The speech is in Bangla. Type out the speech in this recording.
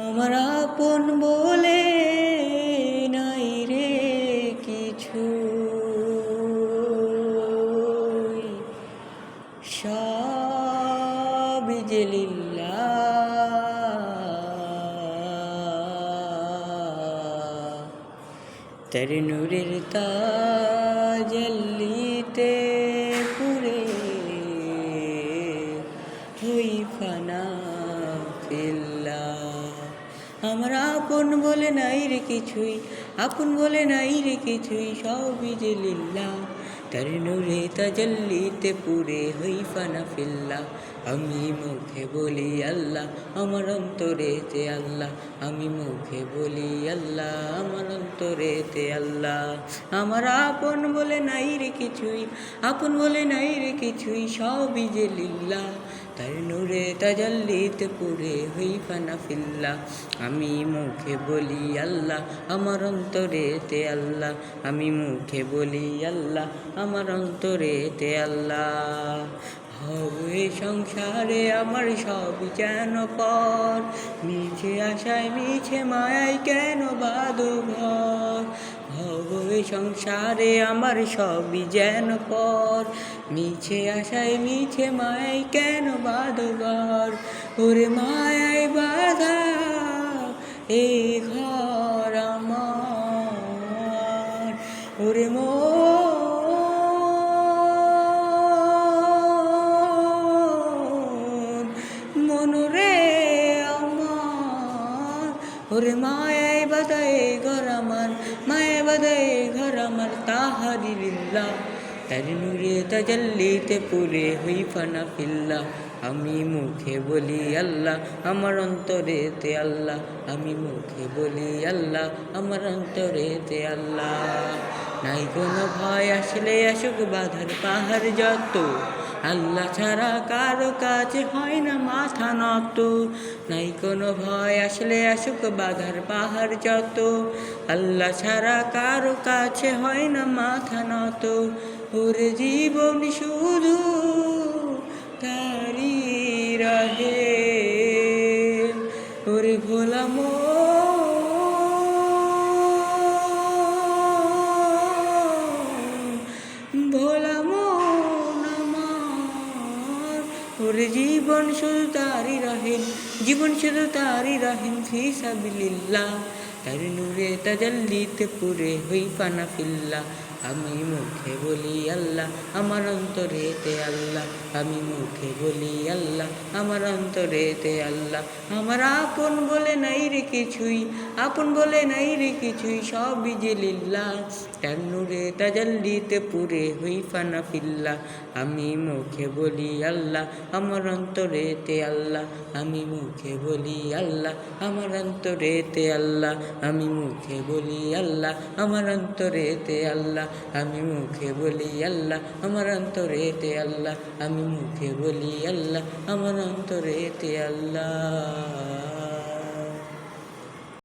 আমার আপন বলে নাই রে কিছু, সব যে লিল্লাহ। তার নূরের তাজাল্লিতে পুরে হই ফানা ফিল্লাহ। আমার আপন বলে নাই রে কিছুই, আপন বলে নাই রে কিছুই, সবই যে লিল্লাহ। তার নূরে তাজাল্লিতে পুরে হই ফানা ফিল্লাহ। আমি মুখে বলি আল্লাহ, আমার অন্তরেতে আল্লাহ। আমি মুখে বলি আল্লাহ, আমার অন্তরেতে আল্লাহ। আমার আপন বলে নাই রে কিছুই, আপন বলে নাই রে কিছুই, সবই যে লিল্লাহ। তার নূরে তাজাল্লিতে পুরে হই ফানা ফিল্লাহ। আমি মুখে বলি আল্লাহ, আমার অন্তরেতে আল্লাহ। আমি মুখে বলি আল্লাহ, আমার অন্তরেতে আল্লাহ। হবে সংসারে আমার সব যেন পর, মিছে আশায় মিছে মায়ায় কেন বাঁধো ঘর। হবে সংসারে আমার সবই যেন পর, মিছে আশায় মিছে মায়ায় কেন বাঁধো ঘর। ওরে মায়ায় বাঁধা এই ঘর আমার, ওরে মনরে আমার, ওরে মায়ায় বাঁধায় ঘর আমার, মায়ায় বাঁধায় ঘর আমার। তাহারি লিল্লাহ, তার নূরে তাজাল্লিতে পুরে হই ফানা ফিল্লাহ। আমি মুখে বলি আল্লাহ, আমার অন্তরেতে আল্লাহ। আমি মুখে বলি আল্লাহ, আমার অন্তরেতে আল্লাহ। নাই কোনো ভয়, আসলে আসুক বাধার পাহাড় যত, আল্লাহ ছাড়া কারো কাছে হয় না মাথা নত। নাই কোনো ভয়, আসলে আসুক বাধার পাহাড় যত, আল্লাহ ছাড়া কারো কাছে হয় না মাথা নত। ওরে জীবন শুধু তারি রাহে, ওরে ভোলা ভোলা মন আমার, ওরে জীবন শুধু তারি রাহেন, জীবন শুধু তারি রাহেন ফি সাবিলিল্লাহ। তার নূরে তাজাল্লিতে পুরে হই ফানা ফিল্লাহ। আমি মুখে বলি আল্লাহ, আমার অন্তরেতে আল্লাহ। আমি মুখে বলি আল্লাহ, আমার অন্তরেতে আল্লাহ। আমার আপন বলে নাই রে কিছুই, আপন বলে নাই রে কিছুই, সবই যে লিল্লাহ। তার নূরে তাজাল্লিতে পুরে হই ফানা ফিল্লাহ। আমি মুখে বলি আল্লাহ, আমার অন্তরেতে আল্লাহ। আমি মুখে বলি আল্লাহ, আমার অন্তরেতে আল্লাহ। আমি মুখে বলি আল্লাহ, আমার অন্তরেতে আল্লাহ। আমি মুখে বলি আল্লাহ, আমার অন্তরেতে আল্লাহ। আমি মুখে বলি আল্লাহ, আমার অন্তরেতে আল্লাহ।